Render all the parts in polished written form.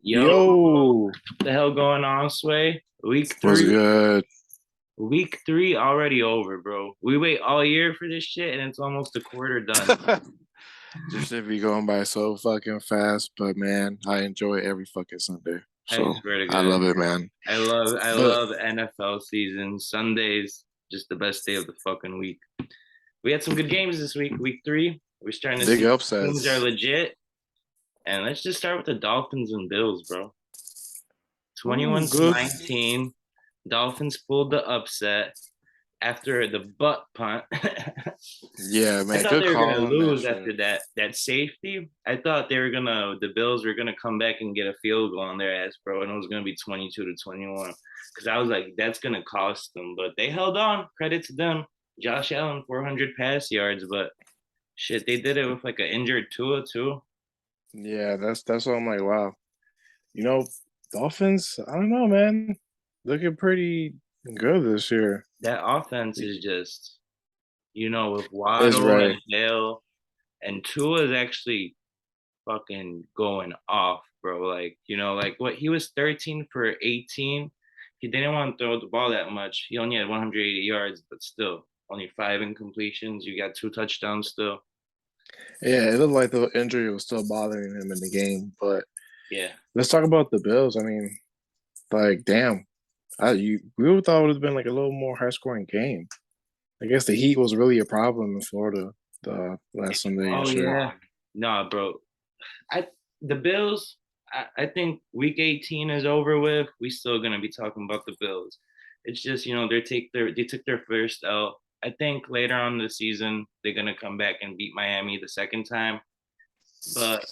Yo, Yo, what the hell going on, Sway? Week what's three, good? week three already over, bro. We wait all year for this shit, and it's almost a quarter done. This should be going by so fucking fast, but man, I enjoy every fucking Sunday. I So swear to I God, love it, man. I But love NFL season. Sundays, just the best day of the fucking week. We had some good games this week. Week three, we're starting to big see teams are upsets. legit. And let's just start with the Dolphins and Bills, bro. Ooh, 21 to good. 19. Dolphins pulled the upset after the butt punt. Yeah, I man, thought good they were gonna call on that lose shit. after that safety. I thought the Bills were gonna come back and get a field goal on their ass, bro, and it was gonna be 22-21. Because I was like, that's gonna cost them, but they held on. Credit to them. Josh Allen 400 pass yards, but shit, they did it with like an injured Tua too. Yeah, that's what I'm like. Wow, you know, Dolphins. I don't know, man. Looking pretty good this year. That offense is just, with Is Waddle and right. Hill, and Tua is actually fucking going off, bro. Like what he was 13 for 18. He didn't want to throw the ball that much. He only had 180 yards, but still, only five incompletions. You got two touchdowns still. Yeah, it looked like the injury was still bothering him in the game. But Yeah. let's talk about the Bills. I mean, like, damn. We would thought it would have been like a little more high scoring game. I guess the heat was really a problem in Florida the last Sunday and Oh shit. yeah. Nah, bro. I the Bills. I think Week 18 is over with. We still gonna be talking about the Bills. It's just they took their first L. I think later on in the season they're gonna come back and beat Miami the second time. But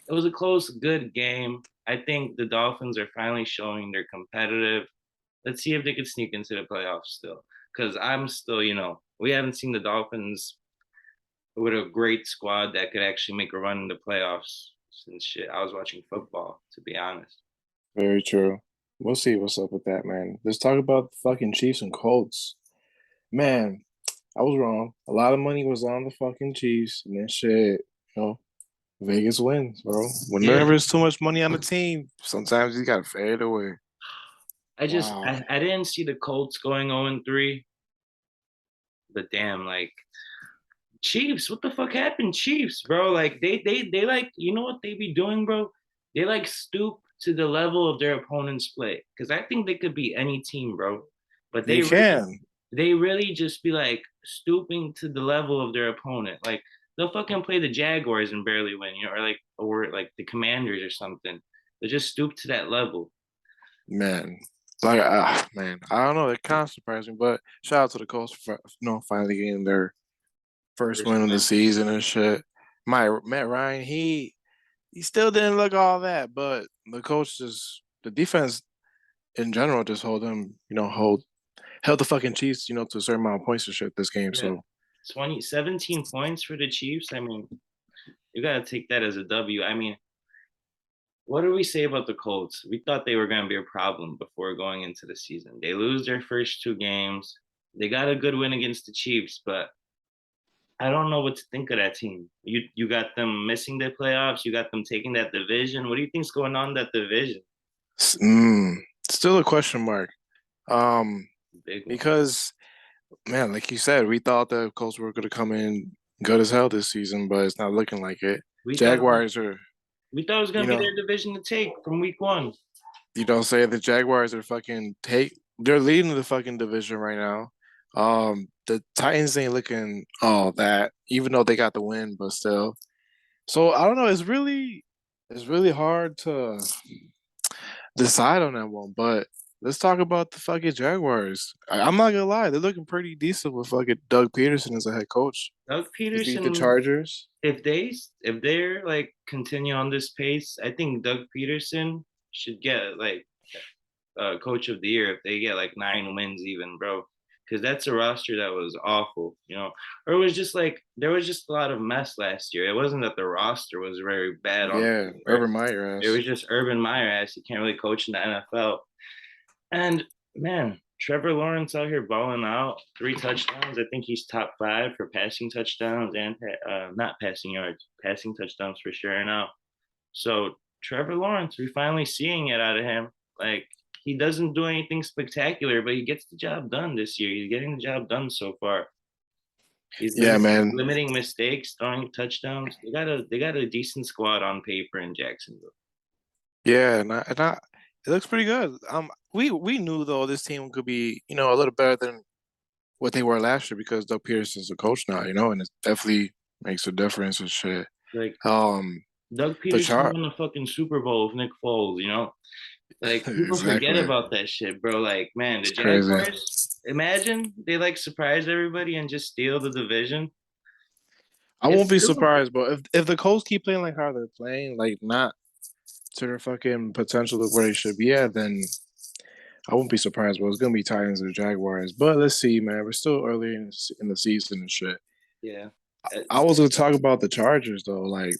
it was a close, good game. I think the Dolphins are finally showing they're competitive. Let's see if they could sneak into the playoffs still. Because I'm still, we haven't seen the Dolphins with a great squad that could actually make a run in the playoffs since shit. I was watching football, to be honest. Very true. We'll see what's up with that, man. Let's talk about the fucking Chiefs and Colts. Man, I was wrong. A lot of money was on the fucking Chiefs, and then shit, you know, Vegas wins, bro. Yeah, Whenever there's too much money on the team, sometimes you gotta fade away. Wow. I didn't see the Colts going 0-3, but damn, like Chiefs, what the fuck happened, Chiefs, bro? Like they like, you know what they be doing, bro? They like stoop to the level of their opponent's play because I think they could be any team, bro. But You can. they really just be like stooping to the level of their opponent. Like they'll fucking play the Jaguars and barely win, or like the Commanders or something. They just stoop to that level. Man, like man, I don't know. It kind of surprised me, but shout out to the Colts for finally getting their first First win of the win. season and shit. My Matt Ryan, he still didn't look all that, but the defense in general just held the fucking Chiefs, to a certain amount of points and shit this game. Yeah. So 17 points for the Chiefs. I mean, you gotta take that as a W. I mean, what do we say about the Colts? We thought they were going to be a problem before going into the season. They lose their first two games. They got a good win against the Chiefs, but I don't know what to think of that team. You got them missing the playoffs. You got them taking that division. What do you think's going on in that division? mm, still a question mark. Um, Big one. because man, like you said, we thought the Colts were going to come in good as hell this season, but it's not looking like it. We thought Jaguars are, we thought it was you going to be know, their division to take from week one. you don't say the Jaguars are they're leading the fucking division right now. The Titans ain't looking all that, even though they got the win, but still. So I don't know. It's really hard to decide on that one. But let's talk about the fucking Jaguars. I'm not gonna lie, they're looking pretty decent with fucking Doug Peterson as a head coach. Doug They beat the Peterson, Chargers. if they're like continue on this pace, I think Doug Peterson should get like coach of the year if they get like 9 wins even, bro. Because that's a roster that was awful, or it was just like there was just a lot of mess last year. It wasn't that the roster was very bad on Yeah, paper. Urban Meyer It was ass. just Urban Meyer ass. He can't really coach in the NFL. And man, Trevor Lawrence out here balling out, 3 touchdowns. I think he's top five for passing touchdowns and not passing yards, passing touchdowns for sure now. So Trevor Lawrence, we're finally seeing it out of him. Like he doesn't do anything spectacular, but he gets the job done this year. He's getting the job done so far. He's Yeah, man. limiting mistakes, throwing touchdowns. They got a decent squad on paper in Jacksonville. Yeah, it looks pretty good. We knew though this team could be, a little better than what they were last year because Doug Peterson's the coach now, and it definitely makes a difference and shit. Like Um, Doug the Peterson chart won the fucking Super Bowl with Nick Foles. Like people forget exactly. about that shit, bro. Like, man, the It's crazy. Jaguars, imagine they like surprise everybody and just steal the division. I won't It's be still surprised, but if the Colts keep playing like how they're playing, like not to their fucking potential of where they should be at, then I won't be surprised. But it's gonna be Titans or Jaguars. But let's see, man. We're still early in the season and shit. yeah. I was gonna talk about the Chargers though. Like,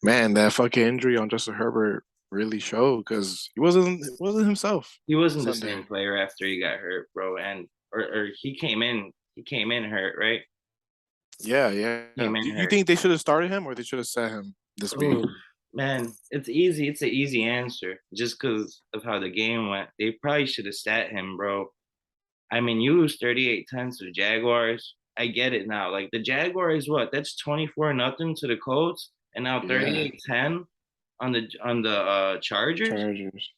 man, that fucking injury on Justin Herbert really showed because he wasn't himself He wasn't the Sunday. same player after he got hurt, bro. And or he came in hurt, right? Yeah, yeah. Came in You hurt. think they should have started him or they should have sat him this week? Oh man, it's easy. It's an easy answer just because of how the game went. They probably should have sat him, bro. I mean, you lose 38-10 to the Jaguars. I get it now. Like the Jaguars, what? That's 24-0 to the Colts, and now Yeah, 38-10 on the Chargers. Chargers.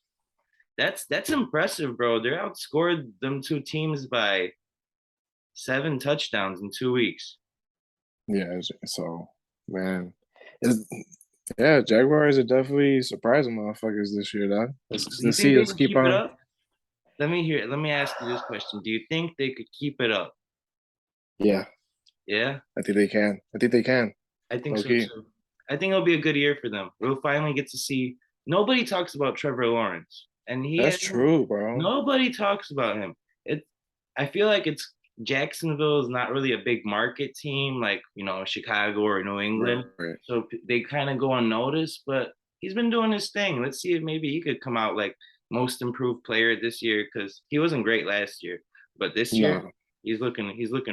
That's impressive, bro. They outscored them two teams by 7 touchdowns in 2 weeks. Yeah, so man, it's, yeah, Jaguars are definitely surprising motherfuckers this year, dog. Do you Let's think see they us can keep keep it on. up? Let me ask you this question. Do you think they could keep it up? Yeah, Yeah, I think they can. I think they can. I think so Okay, too. I think it'll be a good year for them. We'll finally get to see. Nobody talks about Trevor Lawrence, and he that's hasn't. true, bro. Nobody talks about him. It. I feel like it's Jacksonville is not really a big market team like Chicago or New England, Right. so they kind of go unnoticed. But he's been doing his thing. Let's see if maybe he could come out like most improved player this year because he wasn't great last year, but this year No, he's looking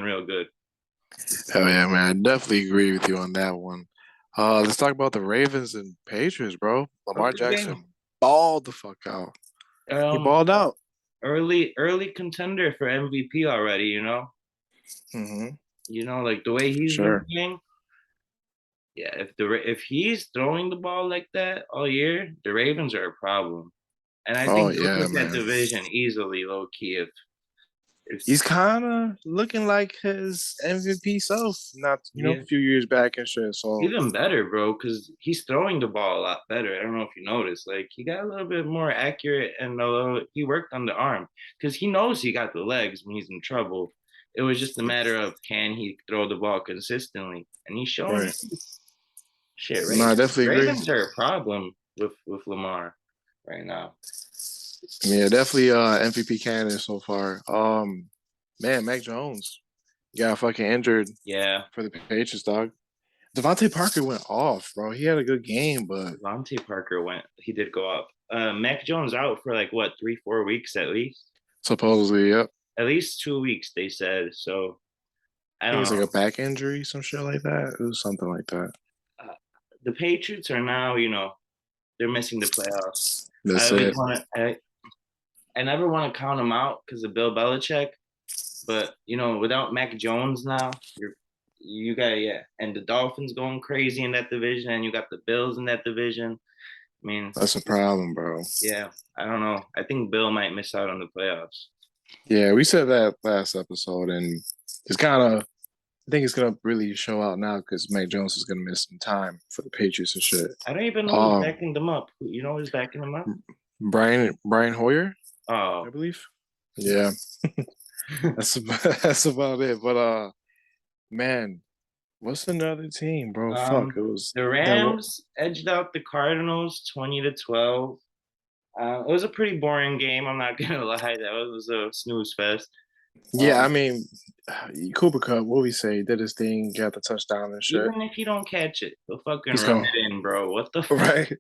real good. hell yeah, man. I definitely agree with you on that one. Let's talk about the Ravens and Patriots, bro. Oh, Lamar good game. Jackson balled the fuck out. He Um, balled out. early contender for MVP already. Mm-hmm. Like the way he's been Sure. playing. Yeah, if he's throwing the ball like that all year, the Ravens are a problem. And I Oh think they'll yeah, take that man. division easily, low key. If He's kind of looking like his MVP self, not yeah, a few years back and shit. So even better, bro, because he's throwing the ball a lot better. I don't know if you noticed. Like he got a little bit more accurate, and he worked on the arm because he knows he got the legs when he's in trouble. It was just a matter of can he throw the ball consistently, and he's showing. right. Shit, No, I definitely agree. Ravens are a problem with Lamar right now. Yeah, definitely MVP candidate so far. Man, Mac Jones got fucking injured Yeah, for the Patriots, dog. Devontae Parker went off, bro. He had a good game, but Devontae Parker went. He did go up. Mac Jones out for like what 3-4 weeks at least. supposedly, yep. At least 2 weeks they said. So I I think don't it's like know. a back injury, some shit like that. It was something like that. Uh, the Patriots are now, they're missing the playoffs. I That's always it. want to. I never want to count them out because of Bill Belichick. But without Mac Jones now, you got yeah, and the Dolphins going crazy in that division, and you got the Bills in that division. I mean, That's a problem, bro. yeah, I don't know. I think Bill might miss out on the playoffs. Yeah, we said that last episode, and it's kind of. I think it's gonna really show out now because Mac Jones is gonna miss some time for the Patriots and shit. I don't even know who's Um, backing them up. You know who's backing them up? Brian Hoyer, I Oh, believe. Yeah, that's about it. But man, what's another team, bro? Fuck, um, it was the that. Rams edged out the Cardinals 20-12. It was a pretty boring game. I'm not gonna lie. That was a snooze fest. Yeah, I Um, mean, Cooper Cup, what we say, did his thing, got the touchdown and shit. even if you don't catch it, he'll fucking He's run going it in, bro. What the fuck? right,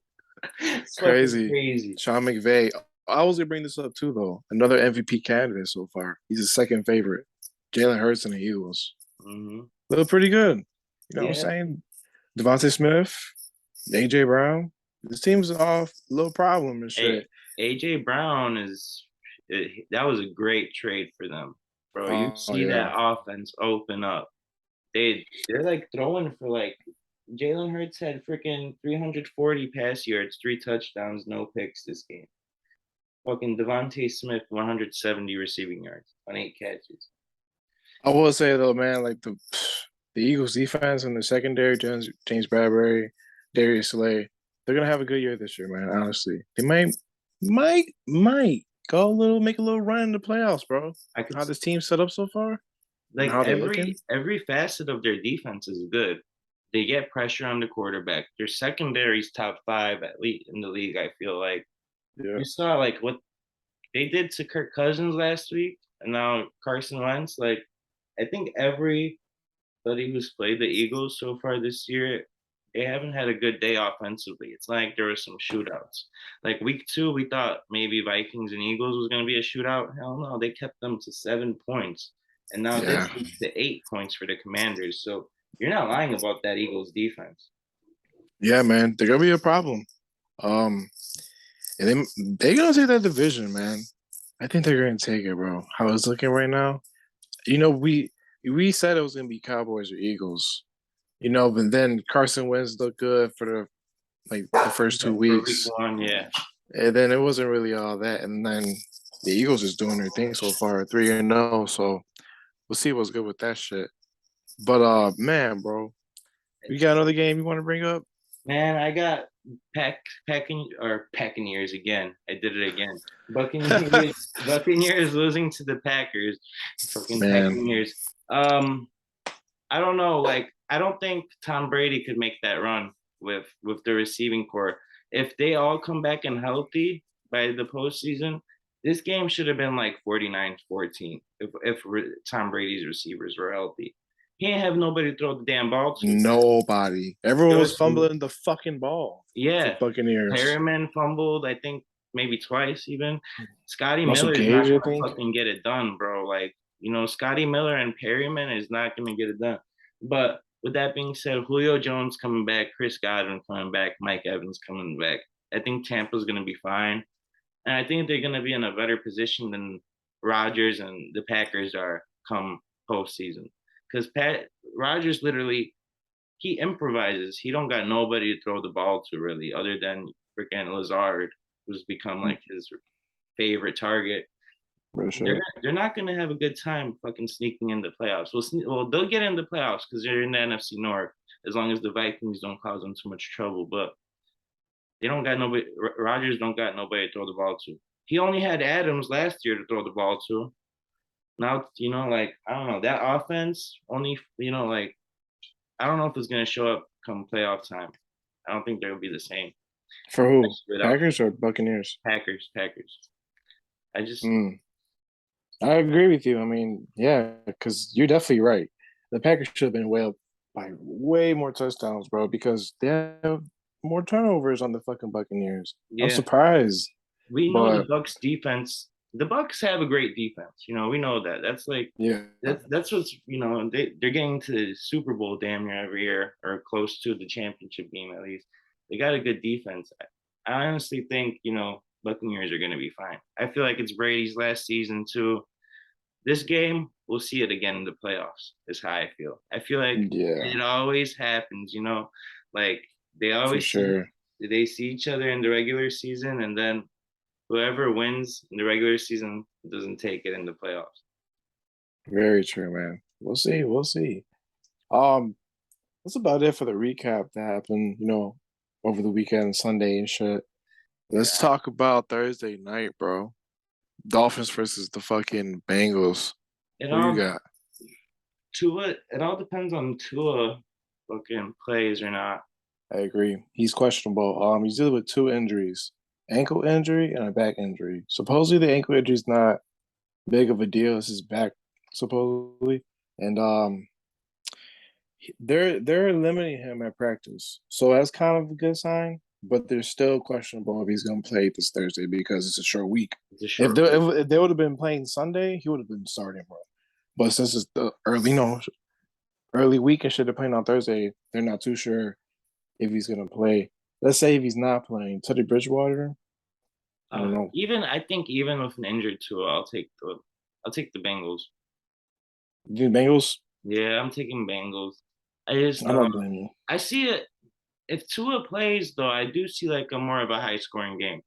It's fucking crazy. crazy. Sean McVay. I was gonna bring this up too, though. Another MVP candidate so far. He's a second favorite. Jalen Hurts and the Eagles. Hmm. Look pretty good. You know what I'm Yeah, saying? Devontae Smith, AJ Brown. This team's off a little problem and Hey, shit. AJ Brown that was a great trade for them, bro. You Oh see yeah. that offense open up. They're like throwing for like Jalen Hurts had freaking 340 pass yards, 3 touchdowns, no picks this game. Fucking Devontae Smith 170 receiving yards on 8 catches. I will say though, man, like the Eagles defense and the secondary, James Bradbury, Darius Slay, they're gonna have a good year this year, man. Honestly, they might go a little, make a little run in the playoffs, bro. I could How this team's set up so far and like how they're looking. every facet of their defense is good. They get pressure on the quarterback. Their secondary's top five at least in the league. I feel like Yeah, you saw like what they did to Kirk Cousins last week, and now Carson Wentz. Like I think everybody who's played the Eagles so far this year, they haven't had a good day offensively. It's like there were some shootouts. Like week two, we thought maybe Vikings and Eagles was going to be a shootout. Hell no, they kept them to 7 points, and now yeah, this week to 8 points for the Commanders. So you're not lying about that Eagles defense. yeah, man. They're gonna be a problem. Um, and they gonna take that division, man. I think they're gonna take it, bro. How it's looking right now. You know, we said it was gonna be Cowboys or Eagles. You know, but then Carson Wentz looked good for the first two For week weeks, one, yeah. and then it wasn't really all that. And then the Eagles is doing their thing so far, 3-0. So we'll see what's good with that shit. But man, bro, you got another game you want to bring up? Man, I got Packing again. I did it again. Buccaneers losing to the Packers. Fucking Man, Packing. I don't know. Like, I don't think Tom Brady could make that run with the receiving core. If they all come back and healthy by the postseason, this game should have been like 49-14 if Tom Brady's receivers were healthy. He ain't have nobody to throw the damn ball to. nobody. Everyone It was was fumbling the fucking ball for yeah. Buccaneers. Perriman fumbled, I think maybe twice even. Scotty Russell Miller is Gage, not I gonna think. fucking get it done, bro. Like, Scotty Miller and Perryman is not gonna get it done. But with that being said, Julio Jones coming back, Chris Godwin coming back, Mike Evans coming back. I think Tampa's gonna be fine. And I think they're gonna be in a better position than Rodgers and the Packers are come postseason. Because Pat Rodgers literally he improvises. He don't got nobody to throw the ball to really, other than freaking Lazard, who's become like his favorite target. For They're sure. they're not gonna have a good time fucking sneaking in the playoffs. Well, they'll get in the playoffs because they're in the NFC North as long as the Vikings don't cause them too much trouble. But they don't got nobody. Rodgers don't got nobody to throw the ball to. He only had Adams last year to throw the ball to. Now like I don't know that offense only like I don't know if it's gonna show up come playoff time. I don't think they'll be the same For who? without Packers or Buccaneers? Packers. I just Mm. I agree with you. I mean, yeah, because you're definitely right. The Packers should have been way up by way more touchdowns, bro, because they have more turnovers on the fucking Buccaneers. I'm yeah, surprised, we know the but Bucks defense. The Bucks have a great defense. We know that. That's like yeah, that's what's they're getting to the Super Bowl damn near every year or close to the championship game at least. They got a good defense. I honestly think Buccaneers are gonna be fine. I feel like it's Brady's last season too. This game, we'll see it again in the playoffs. Is how I feel. I feel like yeah, it always happens. Like they for always see sure. they see each other in the regular season, and then whoever wins in the regular season doesn't take it in the playoffs. Very true, man. We'll see. We'll see. Um, that's about it for the recap that happened, over the weekend, Sunday and shit. Let's Yeah. talk about Thursday night, bro. Dolphins versus the fucking Bengals. It Who you all got? Tua. It all depends on Tua fucking plays or not. I agree. He's questionable. He's dealing with two injuries, ankle injury and a back injury. Supposedly the ankle injury is not big of a deal. It's his back, supposedly. And they're limiting him at practice. So that's kind of a good sign, but they're still questionable if he's gonna play this Thursday because it's a short week. It's a If short they week. if they would have been playing Sunday, he would have been starting, bro. But since it's the early week and shit, they're playing on Thursday, they're not too sure if he's gonna play. let's say if he's not playing Teddy Bridgewater, I don't know. Even I think even with an injured Tua, I'll take the Bengals. The Bengals, Yeah, I'm taking Bengals. I just I don't blame you. I see it if Tua plays though, I do see like a more of a high scoring game.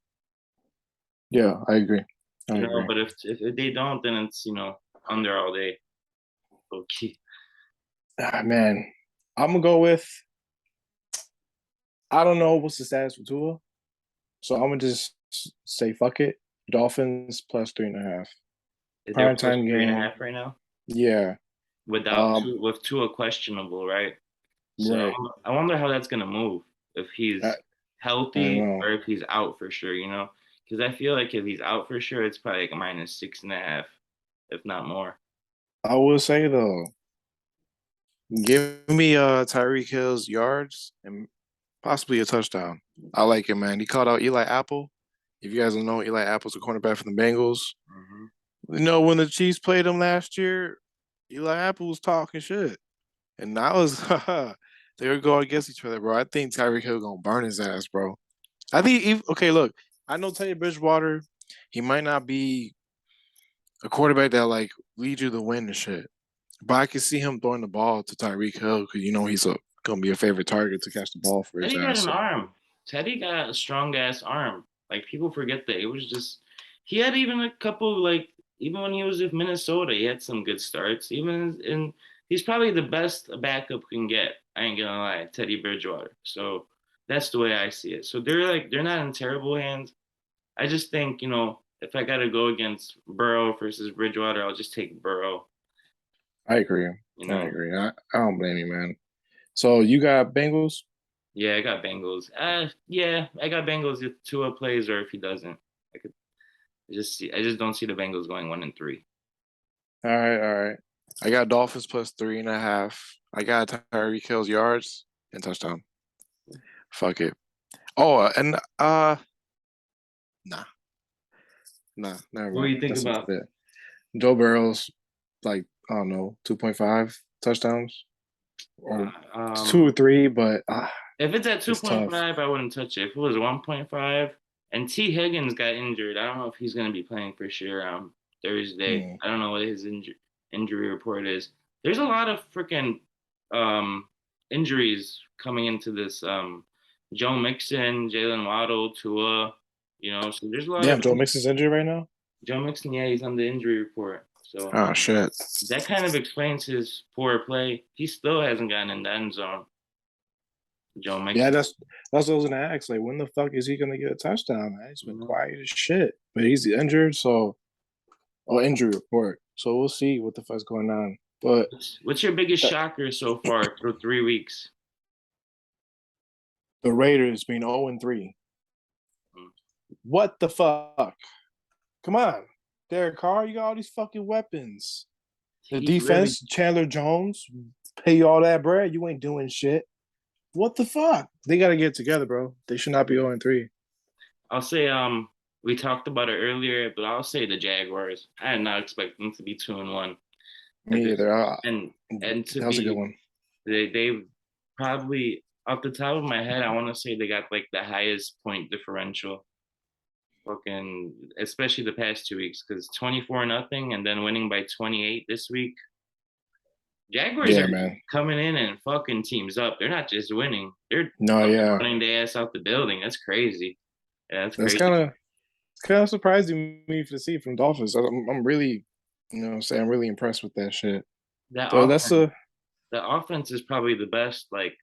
Yeah, I agree. I You know, agree. but if they don't, then it's under all day. Okay. Ah, man, I'm gonna go with. I don't know what's the status for Tua, so I'm gonna just say fuck it. Dolphins plus 3.5. They're Prime plus time three and a game. half right now Yeah. without Um. two with Tua questionable, right? So Right. I wonder how that's gonna move if I, he's I don't healthy know. or if he's out for sure. Because I feel like if he's out for sure, it's probably like a minus 6.5, if not more. I will say though, give me Tyreek Hill's yards and possibly a touchdown. I like it, man. He called out Eli Apple. If you guys don't know, Eli Apple's a cornerback for the Bengals. Hmm. You know, when the Chiefs played him last year, Eli Apple was talking shit. And that was they were going against each other, bro. I think Tyreek Hill gonna burn his ass, bro. I think okay, look, I know Teddy Bridgewater, he might not be a quarterback that like leads you to win and shit. But I can see him throwing the ball to Tyreek Hill because he's gonna be a favorite target to catch the ball for his Teddy got ass. an So arm. Teddy got a strong ass arm. Like people forget that it was just he had even a couple like even when he was with Minnesota, he had some good starts. Even in he's probably the best a backup can get. I ain't gonna lie, Teddy Bridgewater. So that's the way I see it. So they're not in terrible hands. I just think if I gotta go against Burrow versus Bridgewater, I'll just take Burrow. I agree. You I know. agree. I don't blame you, man. So you got Bengals? Yeah, I got Bengals. Yeah, I got Bengals if Tua plays or if he doesn't. I could I just don't see the Bengals going 1-3. All right, all right. I got Dolphins plus 3.5. I got Tyreek Hill's yards and touchdown. Fuck it. Oh, and nah, never What do mind. you think That's about about? it. Joe Burrow's like I don't know, 2.5 touchdowns or two or Um, three, but if it's at it's tough. 2.5, I wouldn't touch it. If it was 1.5, and T Higgins got injured, I don't know if he's gonna be playing for sure on Thursday. Hmm. I don't know what his injury report is. There's a lot of freaking um injuries coming into this. Joe Mixon, Jalen Waddle, Tua. So there's a lot Damn, of Joe Mixon's injured right now. Joe Mixon. Yeah, he's on the injury report. So Oh shit. that kind of explains his poor play. He still hasn't gotten in the end zone. Joe Yeah, Mixon. that's what I was gonna ask. Like, when the fuck is he gonna get a touchdown, man? He's been Mhm. quiet as shit. But he's injured, so injury report. So we'll see what the fuck's going on. But What's your biggest that, shocker so far through 3 weeks? the Raiders being 0-3. Mm. What the fuck? Come on. Derek Carr, you got all these fucking weapons. The He really, defense, Chandler Jones, pay you all that bread. You ain't doing shit. What the fuck? They gotta get together, bro. They should not be 0-3. I'll say, we talked about it earlier, but I'll say the Jaguars. I did not expect them to be 2-1 at Me this, either. and to That was a good be one. they probably off the top of my head, I want to say they got like the highest point differential. Fucking, especially the past 2 weeks, because 24-0 and then winning by 28 this week. Jaguars are Yeah, man. coming in and fucking teams up. They're not just winning; they're No, fucking yeah. running their ass out the building. That's crazy. Yeah, that's That's crazy. kind of surprising me to see from Dolphins. I'm really, I'm really impressed with that shit. That So that's offense, a the offense is probably the best. Like,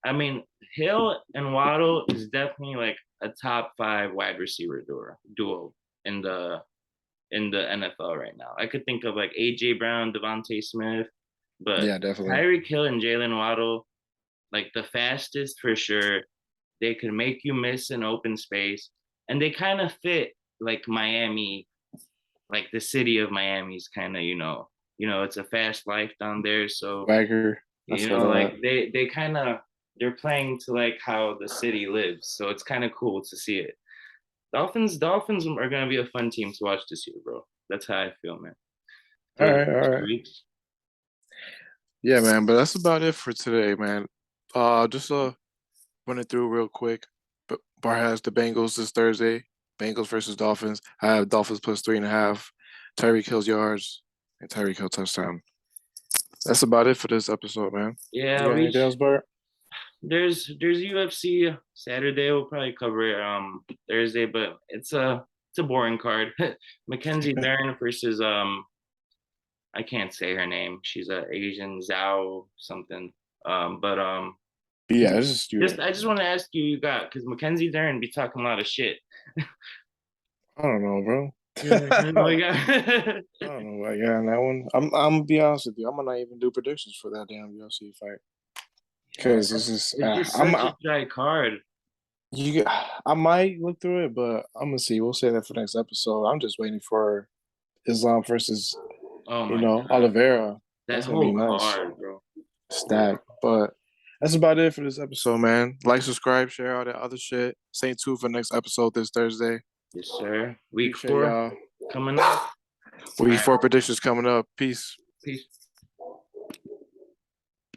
I mean, Hill and Waddle is definitely like a top five wide receiver duo in the NFL right now. I could think of like AJ Brown, Devontae Smith, but yeah, definitely. Tyreek Hill and Jalen Waddle, like the fastest for sure. They could make you miss an open space, and they kind of fit like Miami, like the city of Miami's kind of it's a fast life down there, so Swagger. I feel like that. they kind of they're playing to like how the city lives, so it's kind of cool to see it. Dolphins are gonna be a fun team to watch this year, bro. That's how I feel, man. All Through the right, all first right. 2 weeks. Yeah, man. But that's about it for today, man. Just run it through real quick. But Bar has the Bengals this Thursday. Bengals versus Dolphins. I have Dolphins plus 3.5. Tyreek Hill's yards and Tyreek Hill touchdown. That's about it for this episode, man. You Yeah, got anything else, Bart? there's UFC Saturday. We'll probably cover it Thursday, but it's a boring card. Mackenzie Dern versus I can't say her name. She's a Asian Zhao something. But Yeah, it's just you. I just want to ask you, because Mackenzie Dern be talking a lot of shit. I don't know, bro. You know, I don't know what I got on that one. I'm gonna be honest with you. I'm gonna not even do predictions for that damn UFC fight because this is it's just such a dry card. I might look through it, but I'm gonna see. We'll say that for next episode. I'm just waiting for Islam versus Oh my God. Oliveira. That That's gonna be whole nice. card, bro. Stack. But that's about it for this episode, man. Like, subscribe, share all that other shit. Stay tuned for next episode this Thursday. Yes, sir. Week Appreciate 4 y'all. coming up. Week 4 predictions coming up. Peace. Peace.